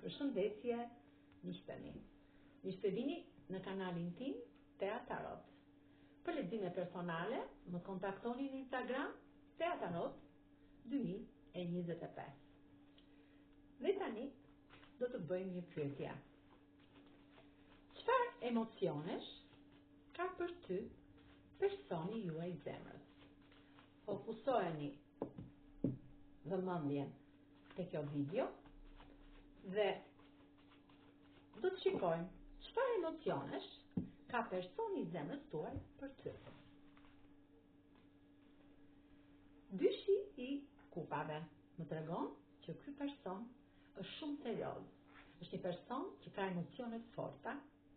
Përshëndetje, miqtani. Miqtë vini në kanalin tim Tea Tarot. Për lexime personale, më kontaktoni në Instagram Tea Tarot 2025. Dhe tani do të bëjmë një pyetje. Çfarë emocionesh ka për ty personi juaj zemrës? Fokusoheni vëmendjen te kjo video dhe do të shikojmë çfarë emocionesh ka personi i zemrës tuaj për ty. Dyshi i kupave më tregon që ky person është shumë serioz. Është një person që ka emocione të forta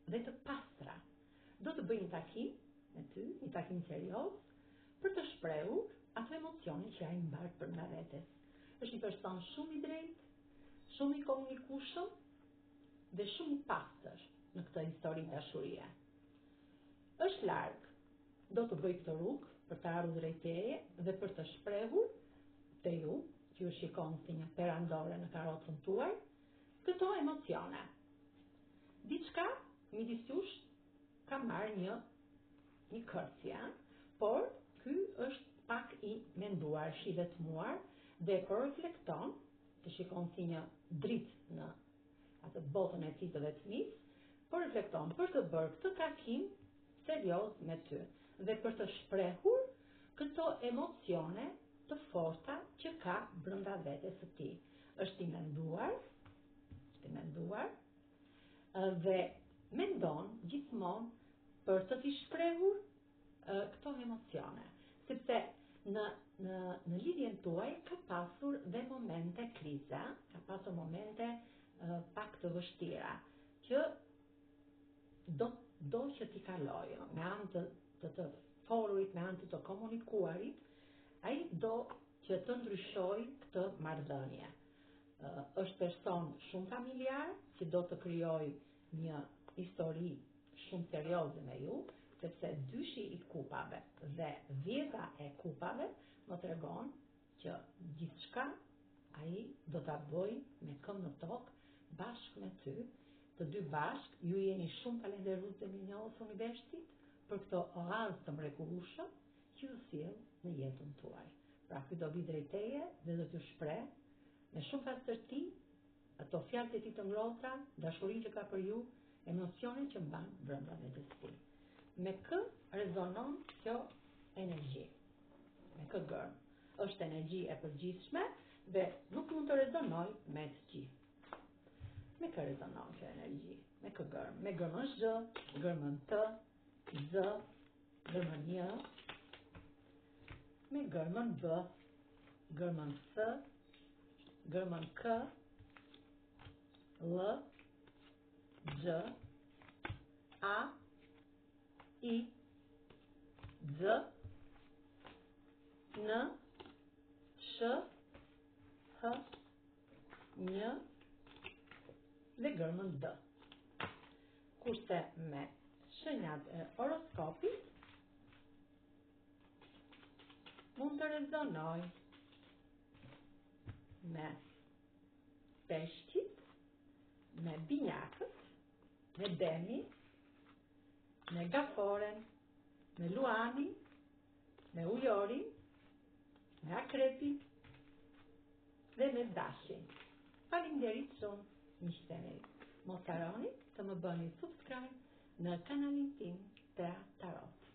dhe të pastra. Do të bëjë një takim me ty, një takim serioz, për të shprehur ato emocione që ai mbar brenda vetes. Është një person shumë i drejtë, shumë i komunikueshëm dhe shumë i pastër në këtë histori dashurie. Është larg, do të bëj këtë rrugë për të ardhur drejt teje dhe për të shprehur te ju, që ju shikon si një perandore në karrocën tuaj, këto emocione. Diçka midis jush ka marrë një kërcje, por ky është pak i menduar, i vetmuar dhe po reflekton, të shikon si një dritë në atë botën e tij të vetmis, po reflekton për të bërë këtë takim serioz me ty dhe për të shprehur këto emocione të forta që ka brenda vetes së tij. Është i menduar dhe mendon gjithmonë për të t'i shprehur këto emocione, sepse në lidhjen tuaj ka pasur dhe momente krize, ka pasur momente pak të vështira, që do që t'i kalojë, me anë të folurit, me anë të komunikuarit, ai do që të ndryshojë këtë marrëdhënie. Është person shumë familjar, që do të krijojë një histori shumë serioze me ju, sepse dyshi i kupave dhe dhjeta e kupave më tregon që gjithçka ai do ta bëjë me këmbë në tokë bashkë me ty. Të dy bashkë ju jeni shumë falenderues dhe mirënjohës universit për këto oazë të mrekullueshëm që ju sjell në jetën tuaj. Pra ky do vi drejt teje dhe do t'ju shpreh me shumë pastërti ato fjalët e tij të ngrohta, dashurinë që ka për ju, emocionin që mban brenda vetes tij. Me kë rezonon kjo energji? Me kë gërm? Është energji e përgjithshme dhe nuk mund të rezonoj me të gjithë. Me kë rezonon kjo energji? Me kë gërm? Me gërmën Zh, gërmën T, Z, gërmën J, me gërmën B, gërmën S, gërmën K, L, G, A, I, Z, N, Sh, H, Nj dhe gërmën D. Kurse me shenjat e horoskopit mund të rezonoj me peshqit, me binjakët, me demi, me gaforen, me luanin, me ujorin, me akrepin dhe me dashin. Faleminderit shumë, miqtë e mi. Mos harroni të më bëni subscribe në kanalin tim Tea Tarot.